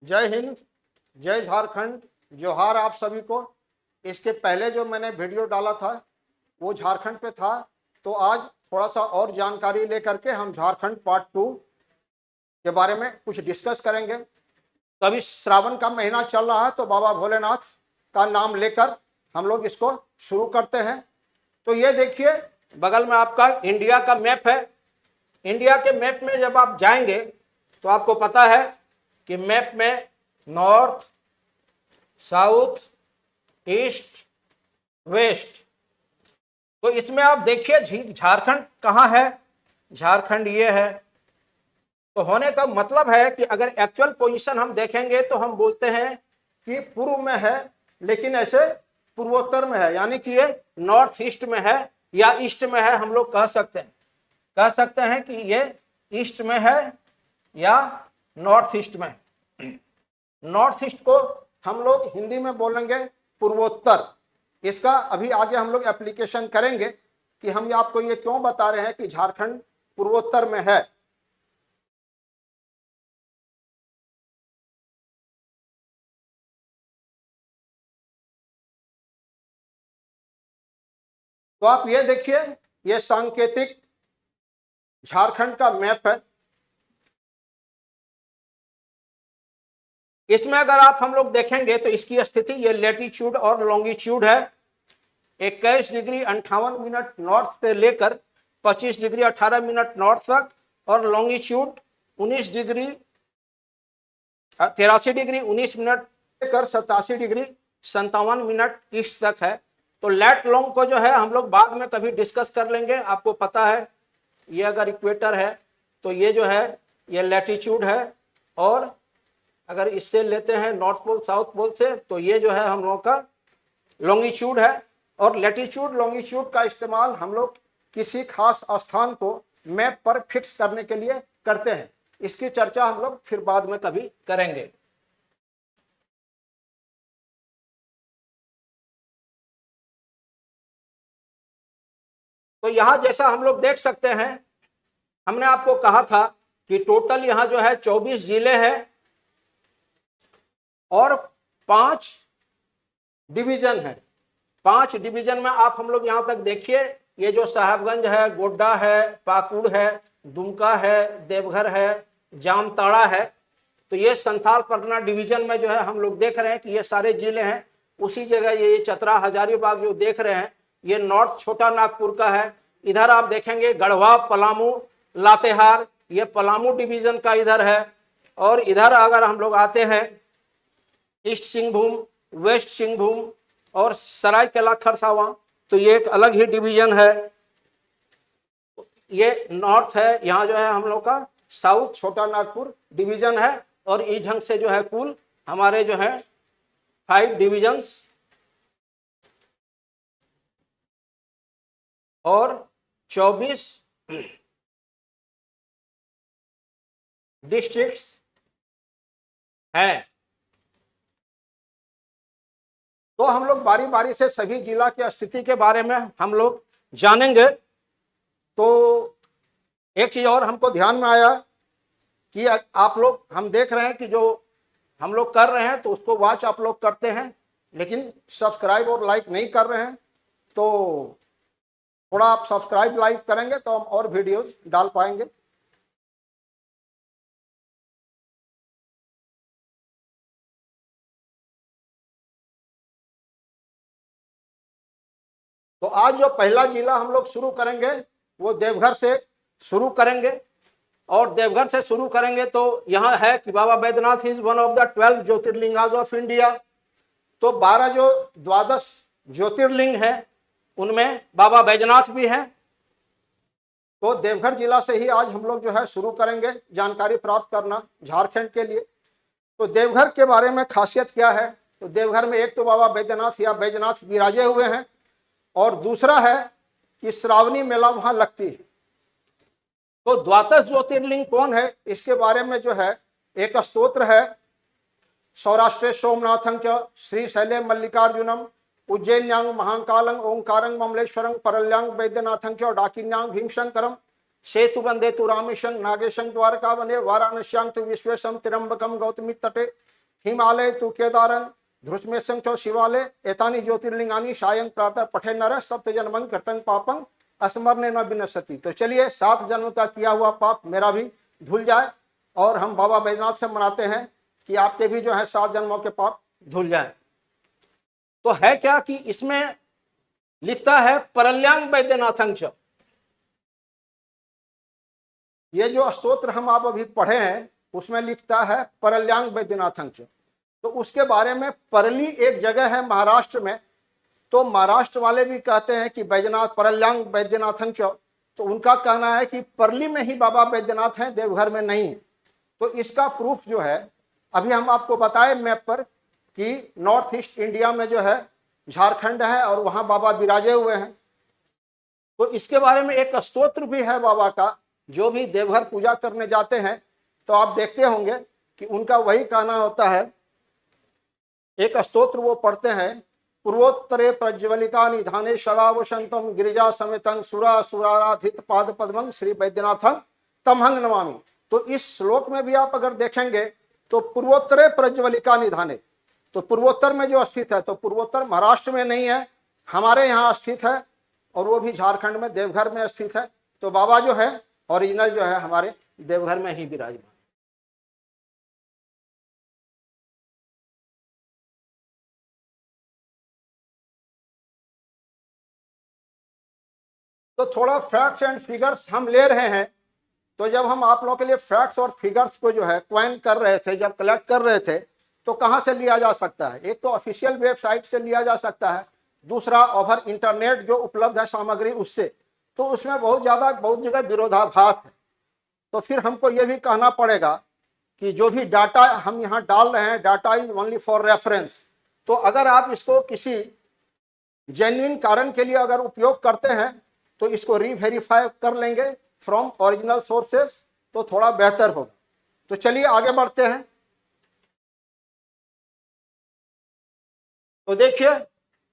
जय हिंद, जय झारखंड, जोहार आप सभी को। इसके पहले जो मैंने वीडियो डाला था वो झारखंड पे था, तो आज थोड़ा सा और जानकारी लेकर के हम झारखंड पार्ट 2 के बारे में कुछ डिस्कस करेंगे। तो अभी श्रावण का महीना चल रहा है, तो बाबा भोलेनाथ का नाम लेकर हम लोग इसको शुरू करते हैं। तो ये देखिए, बगल में आपका इंडिया का मैप है। इंडिया के मैप में जब आप जाएंगे तो आपको पता है कि मैप में नॉर्थ, साउथ, ईस्ट, वेस्ट, तो इसमें आप देखिए झारखंड कहाँ है। झारखंड ये है। तो होने का मतलब है कि अगर एक्चुअल पोजीशन हम देखेंगे तो हम बोलते हैं कि पूर्व में है, लेकिन ऐसे पूर्वोत्तर में है, यानी कि ये नॉर्थ ईस्ट में है या ईस्ट में है। हम लोग कह सकते हैं कि ये ईस्ट में है या नॉर्थ ईस्ट में। नॉर्थ ईस्ट को हम लोग हिंदी में बोलेंगे पूर्वोत्तर। इसका अभी आगे हम लोग एप्लीकेशन करेंगे कि हम आपको ये क्यों बता रहे हैं कि झारखंड पूर्वोत्तर में है। तो आप ये देखिए, ये सांकेतिक झारखंड का मैप है। इसमें अगर आप हम लोग देखेंगे तो इसकी स्थिति ये लेटीट्यूड और लॉन्गिट्यूड है। 21 डिग्री 58 मिनट नॉर्थ से लेकर 25 डिग्री 18 मिनट नॉर्थ तक, और लॉन्गिट्यूड 19 डिग्री 83 डिग्री 19 मिनट लेकर 87 डिग्री 57 मिनट ईस्ट तक है। तो लेट लॉन्ग को जो है हम लोग बाद में कभी डिस्कस कर लेंगे। आपको पता है ये अगर इक्वेटर है तो ये जो है ये लैटिट्यूड है, और अगर इससे लेते हैं नॉर्थ पोल साउथ पोल से तो ये जो है हम लोग का लॉन्गिट्यूड है। और लैटिट्यूड लॉन्गिट्यूड का इस्तेमाल हम लोग किसी खास स्थान को मैप पर फिक्स करने के लिए करते हैं। इसकी चर्चा हम लोग फिर बाद में कभी करेंगे। तो यहां जैसा हम लोग देख सकते हैं, हमने आपको कहा था कि टोटल यहां जो है 24 जिले हैं और 5 डिवीजन है। 5 डिवीजन में आप हम लोग यहां तक देखिए, ये जो साहेबगंज है, गोड्डा है, पाकुड़ है, दुमका है, देवघर है, जामताड़ा है, तो ये संथाल परगना डिवीजन में जो है हम लोग देख रहे हैं कि ये सारे जिले हैं। उसी जगह ये चतरा हजारीबाग जो देख रहे हैं ये नॉर्थ छोटा नागपुर का है। इधर आप देखेंगे गढ़वा, पलामू, लातेहार, ये पलामू डिवीजन का इधर है। और इधर अगर हम लोग आते हैं ईस्ट सिंहभूम, वेस्ट सिंहभूम और सरायकेला खरसावां, तो ये एक अलग ही डिवीजन है। ये नॉर्थ है, यहाँ जो है हम लोग का साउथ छोटा नागपुर डिवीजन है। और इस ढंग से जो है कुल हमारे जो है 5 डिविजन्स और 24 डिस्ट्रिक्ट्स हैं। तो हम लोग बारी बारी से सभी जिला की स्थिति के बारे में हम लोग जानेंगे। तो एक चीज और हमको ध्यान में आया कि आप लोग, हम देख रहे हैं कि जो हम लोग कर रहे हैं तो उसको वॉच आप लोग करते हैं, लेकिन सब्सक्राइब और लाइक नहीं कर रहे हैं। तो थोड़ा आप सब्सक्राइब लाइक करेंगे तो हम और वीडियोस डाल पाएंगे। तो आज जो पहला जिला हम लोग शुरू करेंगे वो देवघर से शुरू करेंगे। और देवघर से शुरू करेंगे तो यहाँ है कि Baba Baidyanath is one of the 12 jyotirlingas of India. तो 12 जो द्वादश ज्योतिर्लिंग है उनमें बाबा बैद्यनाथ भी हैं। तो देवघर जिला से ही आज हम लोग जो है शुरू करेंगे जानकारी प्राप्त करना झारखंड के लिए। तो देवघर के बारे में खासियत क्या है, तो देवघर में एक तो बाबा बैद्यनाथ या बैजनाथ विराजे हुए हैं, और दूसरा है कि श्रावणी मेला वहां लगती है। तो द्वादश ज्योतिर्लिंग कौन है, इसके बारे में जो है एक स्तोत्र है, सौराष्ट्रे सोमनाथं च श्रीशैले मल्लिकार्जुनम उज्जैन्यांग महाकालं ओंकारं ममलेश्वरं परल्यांग वैद्यनाथं च डाकिन्यांग भीमशंकरम सेतु बंदे तु रामेशं नागेशं द्वारका वने वाराणस्यां तु विश्वेशं त्र्यंबकं गौतमी तटे हिमालय तु केदारं ध्रुष्मेशं च शिवालय एतानि ज्योतिर्लिंगानि सायं प्रातः पठे नरः सप्तजन्मं कृतं पापं स्मरणे न विनश्यति। तो चलिए 7 जन्म का किया हुआ पाप मेरा भी धुल जाए और हम बाबा बैद्यनाथ से मनाते हैं कि आपके भी जो है 7 जन्मों के पाप धुल जाए। तो है क्या कि इसमें लिखता है परल्यांग वैद्यनाथं च, ये जो स्तोत्र हम आप अभी पढ़े हैं उसमें लिखता है परल्यांग वैद्यनाथं च। तो उसके बारे में परली एक जगह है महाराष्ट्र में, तो महाराष्ट्र वाले भी कहते हैं कि बैजनाथ परल्यांग वैद्यनाथं च, तो उनका कहना है कि परली में ही बाबा बैद्यनाथ हैं, देवघर में नहीं। तो इसका प्रूफ जो है अभी हम आपको बताए मैप पर कि नॉर्थ ईस्ट इंडिया में जो है झारखंड है और वहां बाबा विराजे हुए हैं। तो इसके बारे में एक स्तोत्र भी है बाबा का, जो भी देवघर पूजा करने जाते हैं तो आप देखते होंगे कि उनका वही कहना होता है। एक स्तोत्र वो पढ़ते हैं, पूर्वोत्तरे प्रज्वलिका निधाने सदा वसंतम गिरिजा समेतं सुरा सुराराधित पाद पद्मं श्री वैद्यनाथं तमहंग नमामि। तो इस श्लोक में भी आप अगर देखेंगे तो पूर्वोत्तरे प्रज्वलिका निधाने, तो पूर्वोत्तर में जो स्थित है, तो पूर्वोत्तर महाराष्ट्र में नहीं है, हमारे यहाँ स्थित है और वो भी झारखंड में देवघर में स्थित है। तो बाबा जो है ओरिजिनल जो है हमारे देवघर में ही विराजमान। तो थोड़ा फैक्ट्स एंड फिगर्स हम ले रहे हैं। तो जब हम आप लोगों के लिए फैक्ट्स और फिगर्स को जो है क्वाइन कर रहे थे, जब कलेक्ट कर रहे थे, तो कहाँ से लिया जा सकता है? एक तो ऑफिशियल वेबसाइट से लिया जा सकता है, दूसरा ओवर इंटरनेट जो उपलब्ध है सामग्री उससे। तो उसमें बहुत जगह विरोधाभास है। तो फिर हमको ये भी कहना पड़ेगा कि जो भी डाटा हम यहाँ डाल रहे हैं, data is only for reference. तो अगर आप इसको किसी जेन्युइन कारण के लिए अगर उपयोग करते हैं तो इसको रीवेरीफाई कर लेंगे फ्रॉम ओरिजिनल सोर्सेस, तो थोड़ा बेहतर होगा। तो चलिए आगे बढ़ते हैं। तो देखिए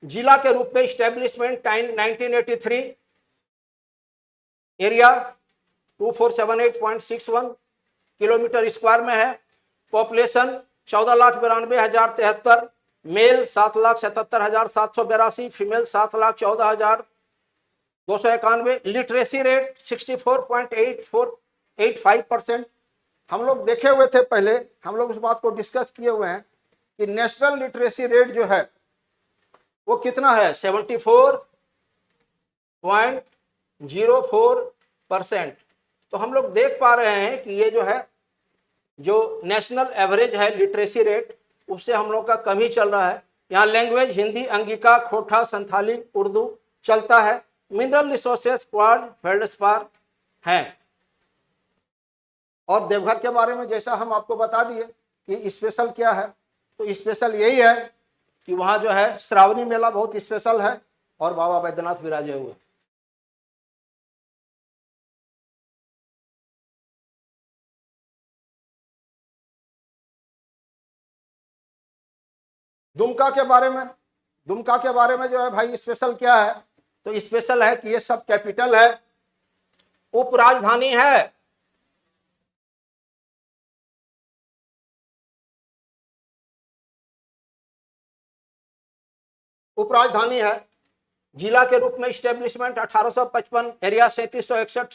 जिला के रूप में स्टैब्लिशमेंट 1983, एरिया 2478.61 किलोमीटर स्क्वायर में है, population 14,92,073, male 7,77,782, female 7,14,291, literacy rate 64.85%। हम लोग देखे हुए थे पहले, हम लोग उस बात को डिस्कस किए हुए हैं कि नेशनल लिटरेसी रेट जो है वो कितना है, 74.04%। तो हम लोग देख पा रहे हैं कि ये जो है जो नेशनल एवरेज है लिटरेसी रेट, उससे हम लोग का कम ही चल रहा है। यहाँ लैंग्वेज हिंदी, अंगिका, खोटा, संथाली, उर्दू चलता है। मिनरल रिसोर्सेस क्वार्ट्ज, फेल्डस्पार हैं। और देवघर के बारे में जैसा हम आपको बता दिए कि स्पेशल क्या है, तो स्पेशल यही है कि वहाँ जो है श्रावणी मेला बहुत स्पेशल है और बाबा बैद्यनाथ विराजे हुए। दुमका के बारे में जो है भाई स्पेशल क्या है, तो स्पेशल है कि ये सब कैपिटल है, उपराजधानी है। उपराजधानी है। जिला के रूप में establishment 1855, area 3761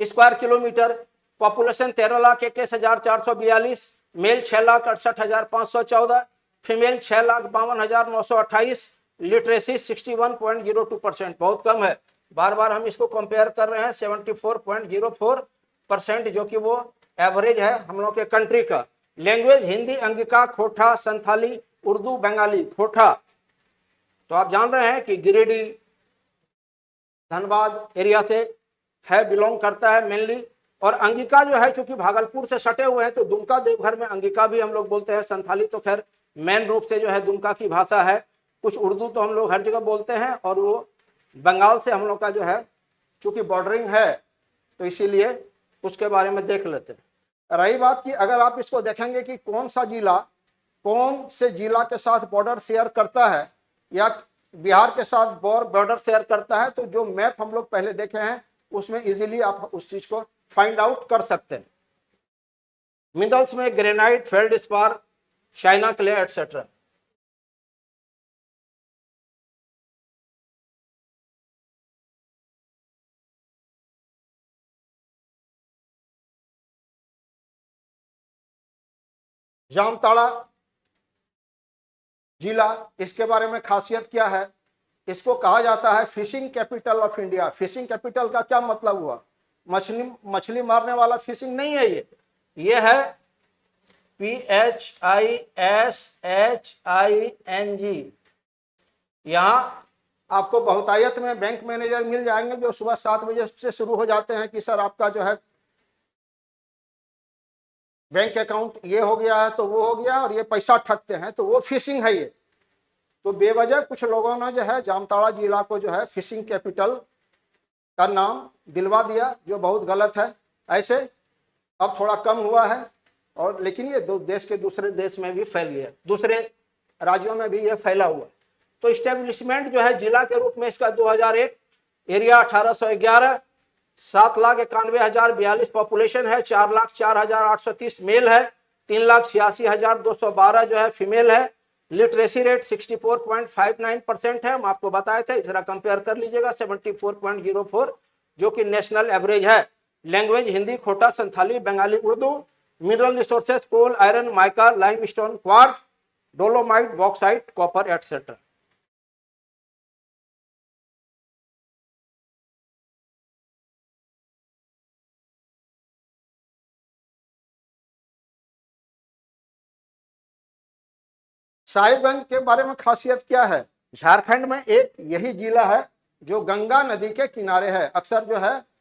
square kilometre, population 13,21,442, male 6,68,514, female 6,52,928, literacy 61.02%, बहुत कम है। बार बार हम इसको कंपेयर कर रहे हैं 74.04%, जो कि वो एवरेज है हम लोग के कंट्री का। लैंग्वेज हिंदी, अंगिका, खोटा, संथाली, उर्दू, बंगाली। खोटा तो आप जान रहे हैं कि गिरिडीह, धनबाद एरिया से है, बिलोंग करता है मेनली। और अंगिका जो है चूंकि भागलपुर से सटे हुए हैं, तो दुमका देवघर में अंगिका भी हम लोग बोलते हैं। संथाली तो खैर मेन रूप से जो है दुमका की भाषा है। कुछ उर्दू तो हम लोग हर जगह बोलते हैं, और वो बंगाल से हम लोग का जो है चूंकि बॉर्डरिंग है, तो इसीलिए उसके बारे में देख लेते हैं। रही बात कि अगर आप इसको देखेंगे कि कौन सा जिला कौन से जिला के साथ बॉर्डर शेयर करता है या बिहार के साथ बॉर्डर शेयर करता है, तो जो मैप हम लोग पहले देखे हैं उसमें इजीली आप उस चीज को फाइंड आउट कर सकते हैं। मिनरल्स में granite, feldspar, China clay etcetera. Jamtara जिला, इसके बारे में खासियत क्या है? इसको कहा जाता है fishing capital of India. Fishing capital का क्या मतलब हुआ? मछली मारने वाला फिशिंग नहीं है, ये है PHISHING। यहां आपको बहुतायत में बैंक मैनेजर मिल जाएंगे जो सुबह 7 बजे से शुरू हो जाते हैं कि सर आपका जो है बैंक अकाउंट ये हो गया है तो वो हो गया, और ये पैसा ठगते हैं, तो वो फिशिंग है। ये तो बेवजह कुछ लोगों ने जो है जामताड़ा जिला को जो है फिशिंग कैपिटल का नाम दिलवा दिया, जो बहुत गलत है। ऐसे अब थोड़ा कम हुआ है, और लेकिन ये देश के दूसरे देश में भी फैल गया, दूसरे राज्यों में भी ये फैला हुआ। तो इस्टेब्लिशमेंट जो है जिला के रूप में इसका 2001, एरिया 1811, 7,91,042 पॉपुलेशन है, 4,04,830 मेल है, 3,86,212 जो है फीमेल है। लिटरेसी रेट 64.59% है, हम आपको बताए थे, जरा कंपेयर कर लीजिएगा 74.04 जो कि नेशनल एवरेज है। Language Hindi, Khortha, Santhali, Bengali, Urdu. Mineral resources coal, iron, mica, limestone, quartz, dolomite, bauxite, copper etcetera. Sahibganj के बारे में खासियत क्या है? झारखंड में एक यही जिला है जो गंगा नदी के किनारे है। अक्सर जो है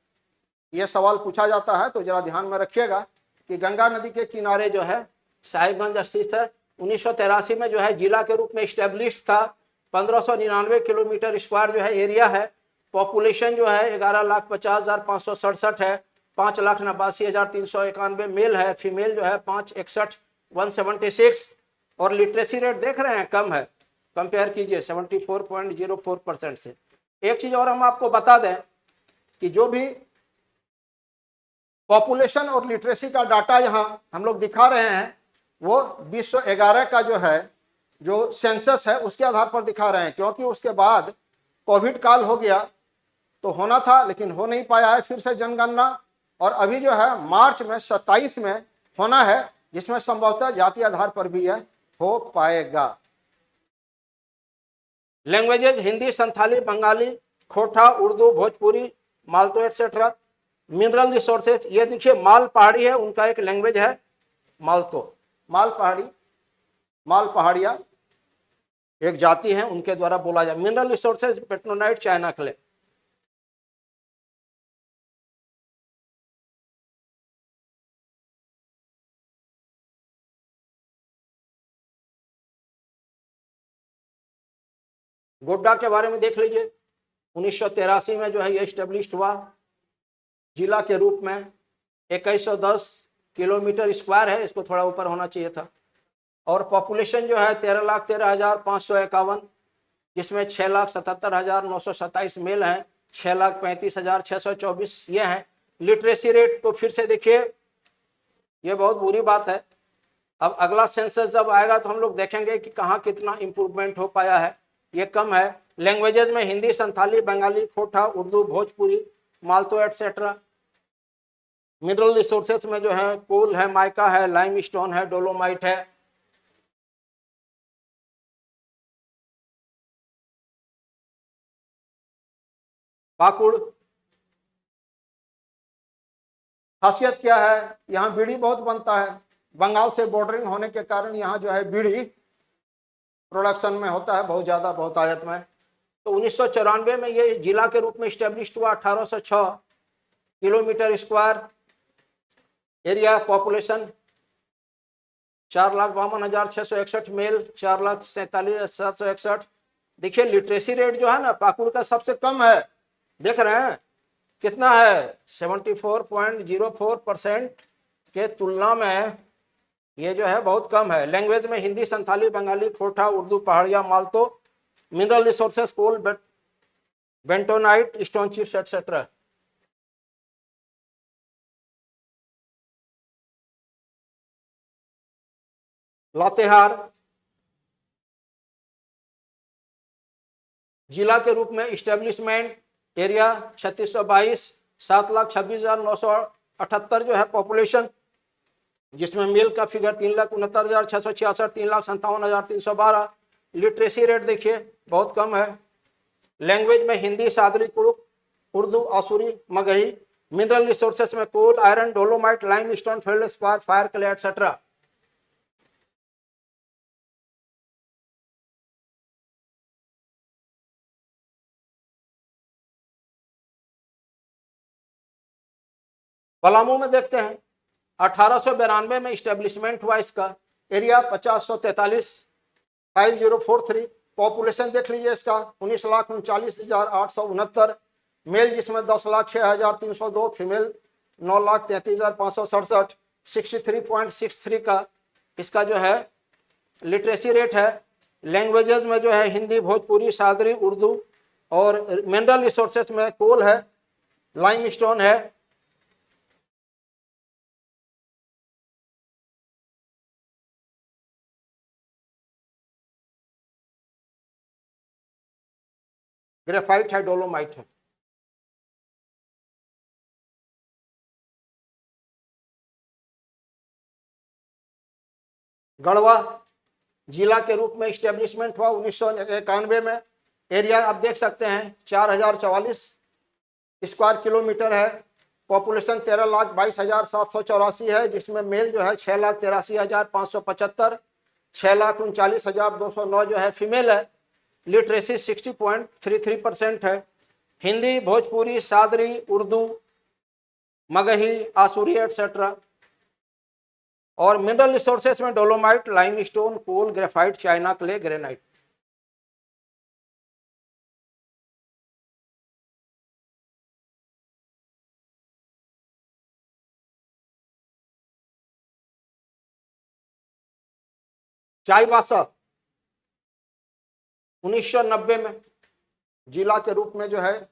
ये सवाल पूछा जाता है, तो जरा ध्यान में रखिएगा कि गंगा नदी के किनारे जो है साहिबगंज स्थित है। 1983 में जो है जिला के रूप में स्टैब्लिश था। 1599 किलोमीटर स्क्वायर जो है एरिया है। पॉपुलेशन जो है 11,50,567 है। 5,89,391 मेल है, फीमेल जो है 5,61,176। और लिटरेसी रेट देख रहे हैं कम है, कंपेयर कीजिए 74.04% से। एक चीज और हम आपको बता दें कि जो भी पॉपुलेशन और लिटरेसी का डाटा यहां हम लोग दिखा रहे हैं वो 2011 का जो है जो सेंसस है उसके आधार पर दिखा रहे हैं, क्योंकि उसके बाद कोविड काल हो गया तो होना था लेकिन हो नहीं पाया है फिर से जनगणना। और अभी जो है मार्च में 27 में होना है, जिसमें संभवतः जाति आधार पर भी यह हो पाएगा। Languages Hindi, Santhali, Bengali, Khortha, Urdu, Bhojpuri, Malto etcetera. Mineral resources, ये देखिए माल पहाड़ी है, उनका एक लैंग्वेज है मालतो। माल पहाड़िया एक जाति है, उनके द्वारा बोला जाए। Mineral resources petronite, china clay. Godda के बारे में देख लीजिए। 1983 में जो है ये स्टेब्लिश हुआ जिला के रूप में। 2110 किलोमीटर स्क्वायर है, इसको थोड़ा ऊपर होना चाहिए था। और पॉपुलेशन जो है 13,13,551, जिसमें 6,77,927 मेल हैं, 6,35,624 ये हैं। लिटरेसी रेट तो फिर से देखिए, ये बहुत बुरी बात है। अब अगला सेंसस जब आएगा तो हम लोग देखेंगे कि कहाँ कितना इंप्रूवमेंट हो पाया है। ये कम है। लैंग्वेजेस में Hindi, Santhali, Bengali, Khortha, Urdu, Bhojpuri, Malto etcetera. Mineral resources में जो है कोल है, माइका है, लाइमस्टोन है, डोलोमाइट है। पाकुड़, खासियत क्या है? यहाँ बीड़ी बहुत बनता है। बंगाल से बॉर्डरिंग होने के कारण यहाँ जो है बीड़ी प्रोडक्शन में होता है बहुत ज्यादा, बहुत आयत में। तो 1994 में ये जिला के रूप में स्टेब्लिश हुआ। 1806 kilometre square area. Population 4,52,661 male, 4,47,761। देखिए लिटरेसी रेट जो है ना पाकुड़ का सबसे कम है, देख रहे हैं कितना है, 74.04% के तुलना में ये जो है बहुत कम है। लैंग्वेज में Hindi, Santhali, Bengali, Khortha, Urdu, Pahadia, Malto. Mineral resources coal, bentonite, stone chips etcetera. Latehar जिला के रूप में इस्टेब्लिशमेंट एरिया 3622, 7,26,978 जो है पॉपुलेशन, जिसमें मेल का फिगर 3,69,666, 3,57,312। लिटरेसी रेट देखिए बहुत कम है। लैंग्वेज में हिंदी, सादरी, कुड़ुक, उर्दू, आसुरी, मगही। मिनरल रिसोर्सेस में coal, iron, dolomite, limestone, feldspar, fire clay etcetera. Palamu में देखते हैं 1892 में इस्टेब्लिशमेंट हुआ इसका। एरिया 50,143, 5043। पॉपुलेशन देख लीजिए इसका 19,39,869। मेल जिसमें 10,06,302, फीमेल 9,33,567, 63.63 का इसका जो है लिटरेसी रेट है। लैंग्वेजेस में जो है हिंदी, भोजपुरी, सादरी, उर्दू। और मिनरल रिसोर्सेस में कोल है, लाइम स्टोन है। ग्रेफाइट है, डोलोमाइट है। गढ़वा जिला के रूप में इस्टेब्लिशमेंट हुआ 1991 में। एरिया आप देख सकते हैं 4,044 स्क्वायर किलोमीटर है। पॉपुलेशन 13,22,784 है, जिसमें मेल जो है 6,83,575, 6,39,209 जो है फीमेल है। लिटरेसी 60.33% है। हिंदी, भोजपुरी, सादरी, उर्दू, मगही, आसुरी एटसेट्रा। और मिनरल रिसोर्सेस में dolomite, limestone, coal, graphite, china clay, granite. Chaibasa 1990 में जिला के रूप में जो है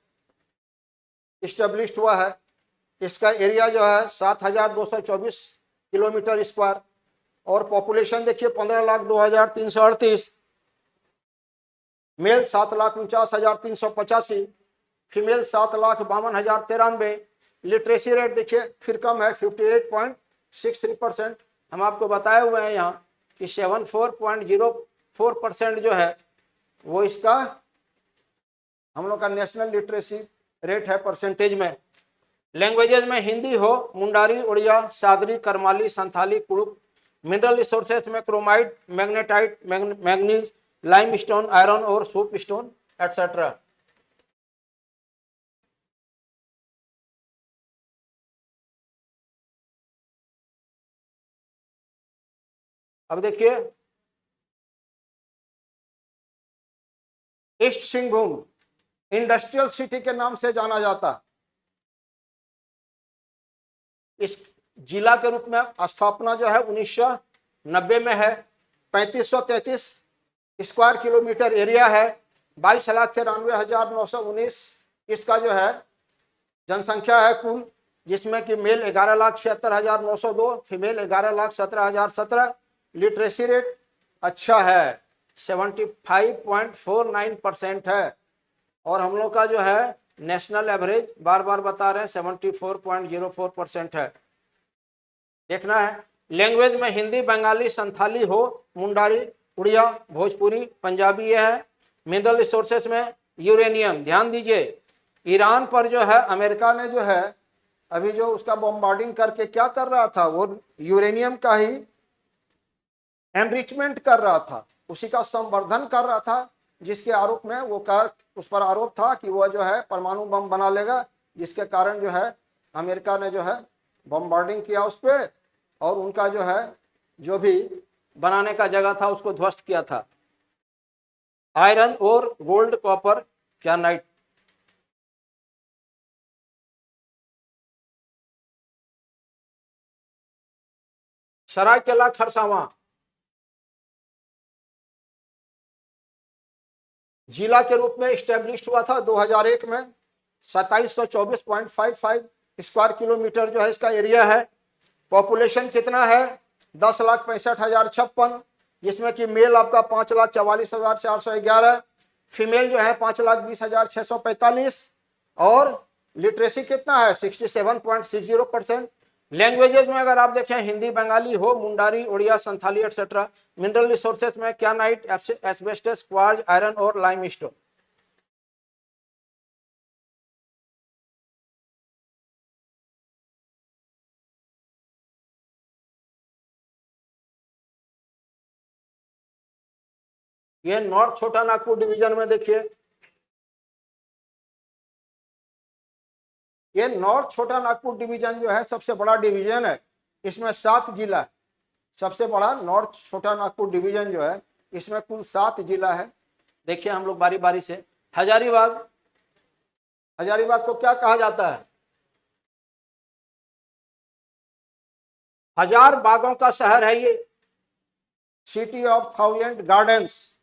इस्टेब्लिश हुआ है। इसका एरिया जो है 7,224 किलोमीटर स्क्वायर। और पॉपुलेशन देखिए 15,02,338। Mail 7,49,385, female 7,52,093। लिटरेसी रेट देखिए फिर कम है 58.63%। हम आपको बताए हुए हैं यहाँ कि 74.04% जो है वो इसका हम लोग का नेशनल लिटरेसी रेट है परसेंटेज में। लैंग्वेजेस में हिंदी हो, मुंडारी, उड़िया, सादरी, करमाली, संथाली, कुड़ुक। मिनरल रिसोर्सेज में chromite, magnetite, manganese, limestone, iron और सोप स्टोन एटसेट्रा। अब देखिए ईस्ट सिंहभूम इंडस्ट्रियल सिटी के नाम से जाना जाता। इस जिला के रूप में स्थापना जो है 1990 में है। 3533 स्क्वायर किलोमीटर एरिया है। 22,93,919 इसका जो है जनसंख्या है कुल, जिसमें कि मेल 11,76,902, फीमेल 11,17,017। लिटरेसी रेट अच्छा है 75.49% है। और हम लोग का जो है नेशनल एवरेज बार बार बता रहे हैं 74.04% है। देखना है लैंग्वेज में हिंदी, बंगाली, संथाली हो, मुंडारी, उड़िया, भोजपुरी, पंजाबी ये है। मिनरल रिसोर्सेस में यूरेनियम, ध्यान दीजिए ईरान पर जो है अमेरिका ने जो है अभी जो उसका बॉम्बार्डिंग करके क्या कर रहा था, वो यूरेनियम का ही एनरिचमेंट कर रहा था, उसी का संवर्धन कर रहा था, जिसके आरोप में वो उस पर आरोप था कि वह जो है परमाणु बम बना लेगा, जिसके कारण जो है अमेरिका ने जो है बॉम्बार्डिंग किया उस पर और उनका जो है जो भी बनाने का जगह था उसको ध्वस्त किया था। आयरन और गोल्ड, कॉपर, क्यानाइट। सरायकेला खरसावां जिला के रूप में स्टैब्लिश हुआ था 2001 में। 2724.55 स्क्वायर किलोमीटर जो है इसका एरिया है। पॉपुलेशन कितना है 10,65,056। जिसमें कि मेल आपका 5,44,411, फीमेल जो है 5,20,645 और लिटरेसी कितना है 67.60%। लैंग्वेजेस में अगर आप देखें Hindi, Bengali Ho, Mundari, Oriya, Santhali etcetera. Mineral resources में क्यानाइट, एस्बेस्टस, क्वार्ज, आयरन और लाइमस्टोन। ये नॉर्थ छोटा नागपुर डिवीजन में देखिए, ये नॉर्थ छोटा नागपुर डिवीजन जो है सबसे बड़ा डिवीजन है। इसमें 7 जिला है। सबसे बड़ा नॉर्थ छोटा नागपुर डिवीजन जो है इसमें कुल 7 जिला है। देखिए हम लोग बारी बारी से। हजारीबाग, हजारीबाग को क्या कहा जाता है? 1000 बागों का शहर है ये, सिटी ऑफ 1000 गार्डन्स।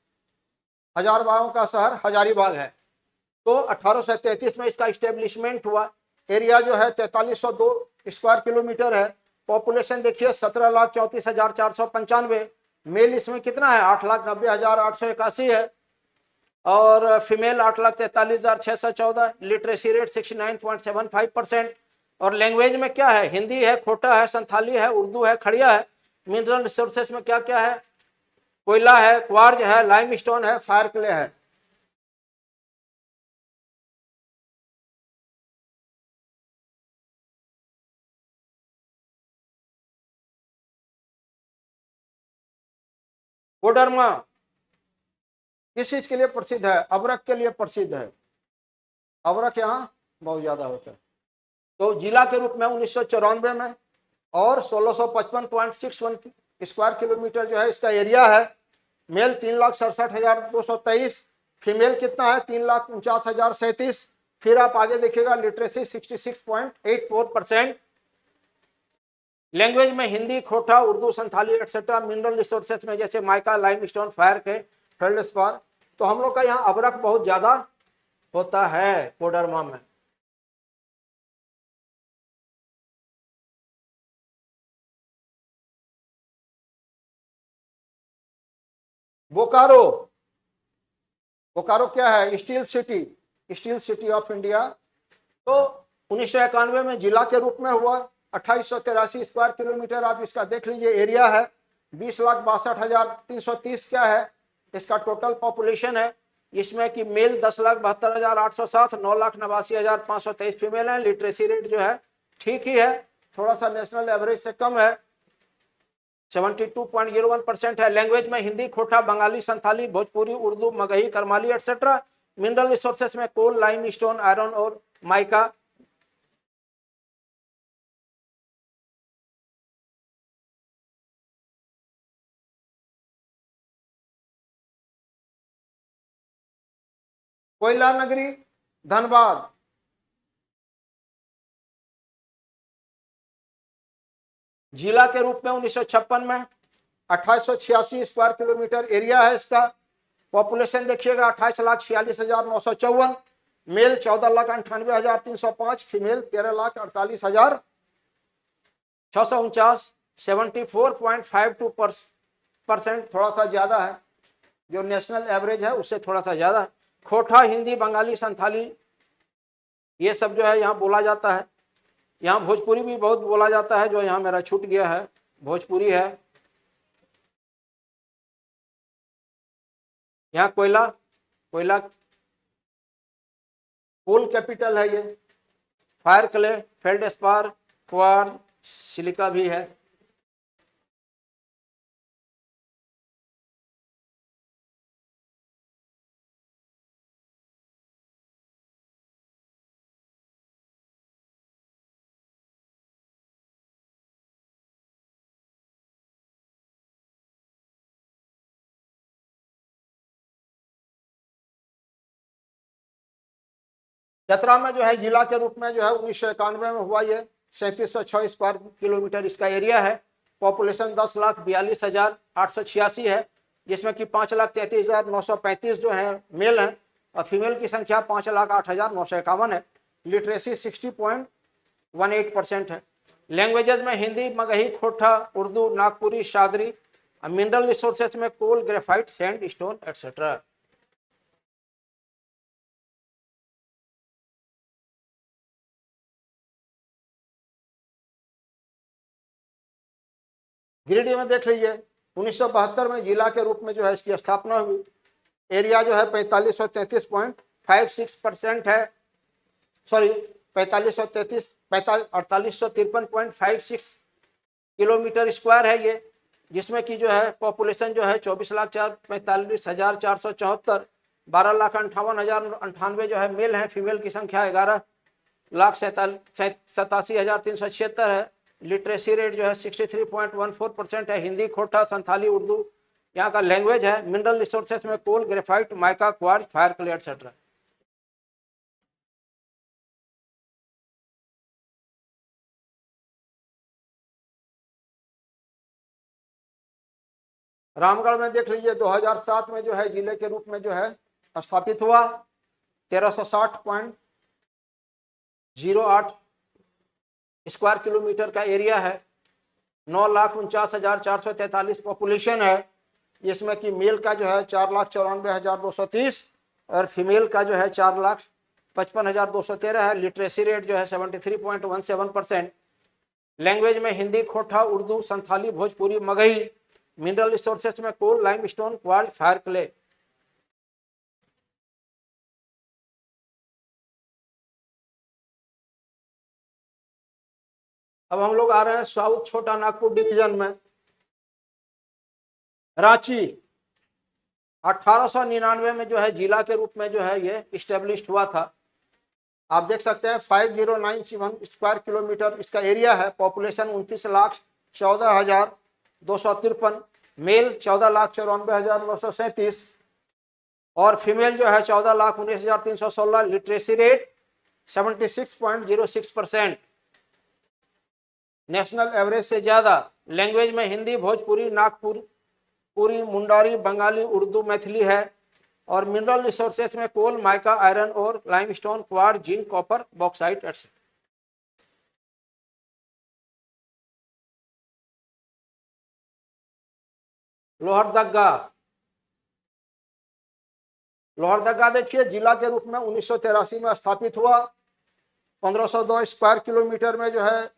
1000 बागों का शहर हजारीबाग है। तो 1833 में इसका इस्टेब्लिशमेंट हुआ। एरिया जो है 4302 स्क्वायर किलोमीटर है। पॉपुलेशन देखिए 17,34,495। मेल इसमें कितना है 8,90,881 है और फीमेल 8,43,614। Literacy rate 69.75%। और लैंग्वेज में क्या है? हिंदी है, खोटा है, संथाली है, उर्दू है, खड़िया है। मिनरल रिसोर्सेस में क्या क्या है? कोयला है, क्वार्ज है, लाइमस्टोन है, फायर क्ले है। कोडरमा किस चीज के लिए प्रसिद्ध है? अबरख के लिए प्रसिद्ध है। अबरख यहाँ बहुत ज्यादा होता है। तो जिला के रूप में 1994 में और 1655.61 स्क्वायर किलोमीटर जो है इसका एरिया है। मेल 3,67,223, फीमेल कितना है 3,49,037। फिर आप आगे देखिएगा लिटरेसी 66.84%। लैंग्वेज में हिंदी, खोटा, Urdu, Santhali etcetera. Mineral resources में जैसे माइका, लाइमस्टोन, फायर के, फेल्डस्पार। तो हम लोग का यहाँ अबरख बहुत ज्यादा होता है कोडरमा में। बोकारो, बोकारो क्या है? Steel city, steel city of India. तो 1991 में जिला के रूप में हुआ। 2883 स्क्वायर किलोमीटर आप इसका देख लीजिए एरिया है। 20,62,330 क्या है इसका टोटल पॉपुलेशन है। इसमें कि मेल 10,72,807, 9,89,523 फीमेल है। लिटरेसी रेट जो है ठीक ही है, थोड़ा सा नेशनल एवरेज से कम है, 72.01% है। लैंग्वेज में हिंदी, खोटा, Bengali, Santhali, Bhojpuri, Urdu, Magahi, Karmali etcetera. Mineral resources में कोल, लाइम स्टोन, आयरन और माइका। कोयला नगरी धनबाद, जिला के रूप में 1956 में 2886 स्क्वायर किलोमीटर एरिया है इसका। पॉपुलेशन देखिएगा 28,46,954। Mail 14,98,305, female 13,48,649। 74.52%, थोड़ा सा ज्यादा है, जो नेशनल एवरेज है उससे थोड़ा सा ज्यादा है। खोटा, हिंदी, बंगाली, संथाली ये सब जो है यहाँ बोला जाता है। यहाँ भोजपुरी भी बहुत बोला जाता है, जो यहाँ मेरा छूट गया है, भोजपुरी है। यहाँ कोयला, कोयला कोल कैपिटल है ये। Fire clay, feldspar, quartz, silica भी है। चतरा में जो है जिला के रूप में जो है 1991 में हुआ ये। 3706 स्क्वायर किलोमीटर इसका एरिया है। पॉपुलेशन 10,42,886 है, जिसमें कि 5,33,935 जो है मेल है और फीमेल की संख्या 5,08,951 है। लिटरेसी 60.18% है। लैंग्वेजेस में हिंदी, मगही, खोटा, उर्दू, नागपुरी, शादरी, मिनरल रिसोर्सेज में coal, graphite, sand, stone etcetera. Giridih में देख लीजिए 1972 में जिला के रूप में जो है इसकी स्थापना हुई। एरिया जो है 4533.56% है, सॉरी 4853.56 किलोमीटर स्क्वायर है ये, जिसमें कि जो है पॉपुलेशन जो है 24,45,474, 12,58,098 जो है मेल है, फीमेल की संख्या 11,87,376 है। लिटरेसी रेट जो है 63.14% है। हिंदी, खोटा, संथाली, उर्दू यहाँ का लैंग्वेज है। मिनरल रिसोर्सेज में coal, graphite, mica, quartz, fire clay etcetera. Ramgarh में देख लीजिए 2007 में जो है जिले के रूप में जो है स्थापित हुआ। 1360.08 स्क्वायर किलोमीटर का एरिया है। 9,49,443 पॉपुलेशन है, जिसमें कि मेल का जो है 4,94,230 और फीमेल का जो है 4,55,213 है। लिटरेसी रेट जो है 73.17%। लैंग्वेज में हिंदी, खोटा, उर्दू, संथाली, भोजपुरी, मगही। मिनरल रिसोर्सेज में कोल, लाइमस्टोन, क्वार्ज, फायर क्ले। अब हम लोग आ रहे हैं साउथ छोटा नागपुर डिवीजन में। रांची 1899 में जो है जिला के रूप में जो है ये इस्टेब्लिश हुआ था। आप देख सकते हैं 5097 स्क्वायर किलोमीटर इसका एरिया है। पॉपुलेशन 29,14,253, मेल 14,94,937 और फीमेल जो है 14,19,316। लिटरेसी रेट 76.06%, नेशनल एवरेज से ज्यादा। लैंग्वेज में हिंदी, भोजपुरी, नागपुरी, मुंडारी, बंगाली, उर्दू, मैथिली है। और मिनरल रिसोर्सेज में कोल, माइका, आयरन और limestone, quartz, zinc, copper, bauxite etcetera. Lohardaga देखिए जिला के रूप में 1983 में स्थापित हुआ। 1502 स्क्वायर किलोमीटर में जो है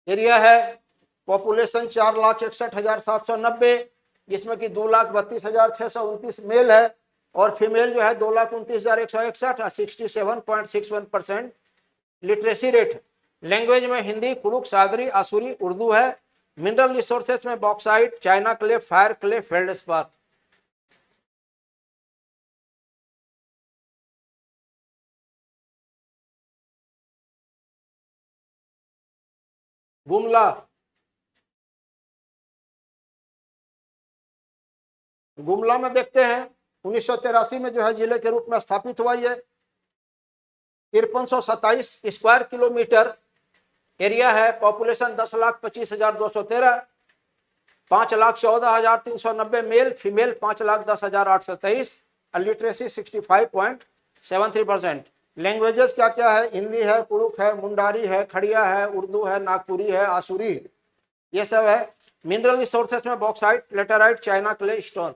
एरिया है। पॉपुलेशन 4,61,790, जिसमें कि 2,32,629 मेल है और फीमेल जो है 2,29,161 और 67.61%। लिटरेसी रेट लैंग्वेज में हिंदी, कुड़ुक, सागरी, आसुरी, उर्दू है। मिनरल रिसोर्सेज में bauxite, China clay, fire clay, feldspar. Gumla में देखते हैं 1983 में जो है जिले के रूप में स्थापित हुआ। ये 5327 स्क्वायर किलोमीटर एरिया है। पॉपुलेशन 10,25,213, 5,14,390 मेल, फीमेल 5,10,823 और लिटरेसी 65.73%। लैंग्वेजेस क्या क्या है? हिंदी है, कुड़ुक है, मुंडारी है, खड़िया है, उर्दू है, नागपुरी है, आसुरी, ये सब है। मिनरल रिसोर्सेज में bauxite, laterite, China clay, stone.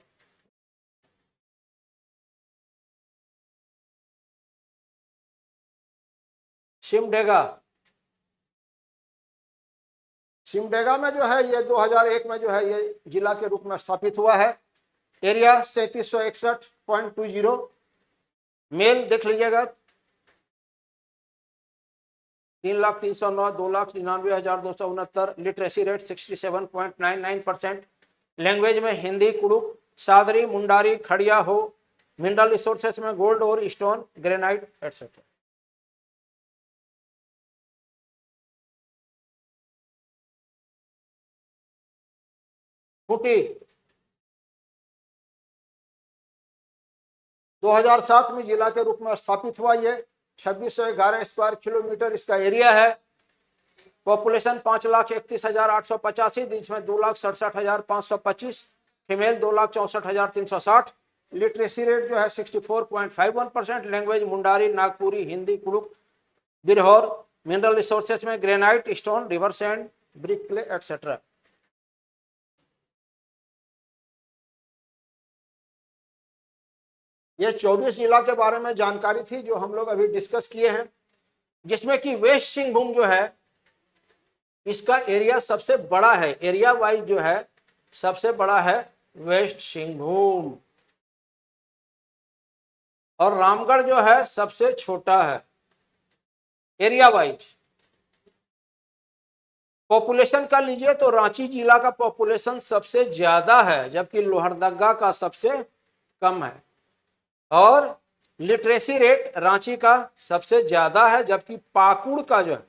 Simdega में जो है ये 2001 में जो है ये जिला के रूप में स्थापित हुआ है। एरिया 3761.20, मेल देख लीजिएगा 3,309, 2,99,269। Literacy rate 67.99%। लैंग्वेज में हिंदी, कुड़ुक, सादरी, मुंडारी, खड़िया हो। मिनरल रिसोर्सेज में गोल्ड और स्टोन, ग्रेनाइट एटसेट्रा। खूंटी 2007 में जिला के रूप में स्थापित हुआ। ये 2611 स्क्वायर किलोमीटर इसका एरिया है। पॉपुलेशन 5,31,885, जिसमें 2,67,525, फीमेल 2,64,360। लिटरेसी रेट जो है 64.51%। Language Mundari, Nagpuri, Hindi, Kurukh, Birhor. Mineral resources में granite, stone, river sand, brick clay etcetera. ये 24 जिला के बारे में जानकारी थी जो हम लोग अभी डिस्कस किए हैं, जिसमें कि वेस्ट सिंहभूम जो है इसका एरिया सबसे बड़ा है, एरिया वाइज जो है सबसे बड़ा है वेस्ट सिंहभूम, और रामगढ़ जो है सबसे छोटा है एरिया वाइज। पॉपुलेशन का लीजिए तो रांची जिला का पॉपुलेशन सबसे ज्यादा है, जबकि लोहरदगा का सबसे कम है, और लिटरेसी रेट रांची का सबसे ज्यादा है, जबकि पाकुड़ का जो है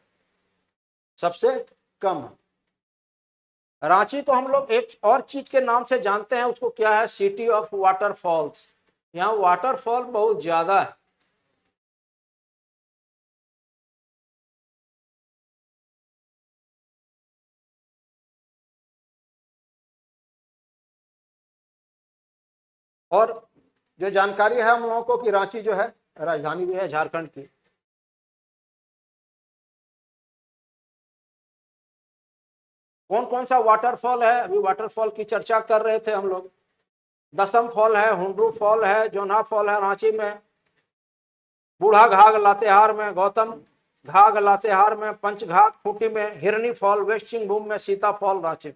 सबसे कम है। रांची को हम लोग एक और चीज के नाम से जानते हैं, उसको क्या है, सिटी ऑफ वाटरफॉल्स। यहाँ वाटरफॉल बहुत ज्यादा है। और जो जानकारी है हम लोगों को कि रांची जो है राजधानी भी है झारखंड की। कौन कौन सा वाटरफॉल है, अभी वाटरफॉल की चर्चा कर रहे थे हम लोग। दसम फॉल है, हुंडरू फॉल है, जोना फॉल है रांची में, बूढ़ा घाघ लातेहार में, गौतम घाघ लातेहार में, पंचघाट खूंटी में, हिरनी फॉल वेस्ट सिंहभूम में, सीता फॉल रांची।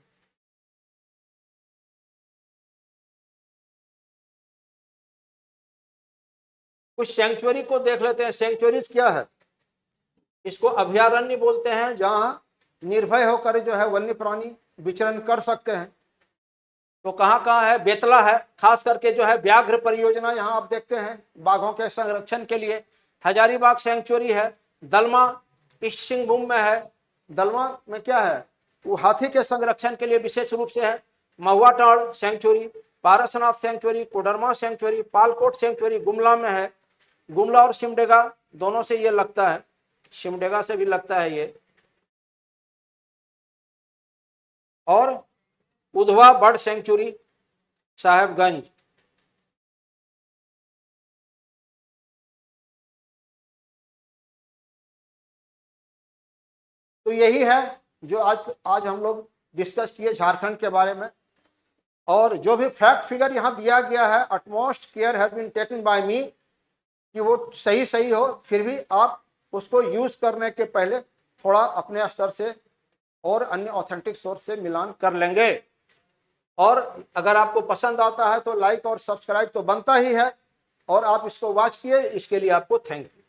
कुछ सेंचुरी को देख लेते हैं। सेंचुरीज क्या है, इसको अभयारण्य बोलते हैं, जहां निर्भय होकर जो है वन्य प्राणी विचरण कर सकते हैं। तो कहाँ कहाँ है, बेतला है, खास करके जो है व्याघ्र परियोजना यहाँ आप देखते हैं बाघों के संरक्षण के लिए। हजारीबाग सेंचुरी है, दलमा ईस्ट सिंहभूम में है, दलमा में क्या है, वो हाथी के संरक्षण के लिए विशेष रूप से है। Mahuadanr sanctuary, Parasnath sanctuary, Koderma sanctuary, Palkot sanctuary Gumla में है। गुमला और सिमडेगा दोनों से ये लगता है, सिमडेगा से भी लगता है ये। और उधवा बर्ड सेंचुरी साहेबगंज। तो यही है जो आज हम लोग डिस्कस किए झारखंड के बारे में। और जो भी फैक्ट फिगर यहाँ दिया गया है, utmost care has been taken by me, कि वो सही हो, फिर भी आप उसको यूज करने के पहले थोड़ा अपने स्तर से और अन्य ऑथेंटिक सोर्स से मिलान कर लेंगे। और अगर आपको पसंद आता है तो लाइक और सब्सक्राइब तो बनता ही है, और आप इसको वॉच किए, इसके लिए आपको थैंक यू।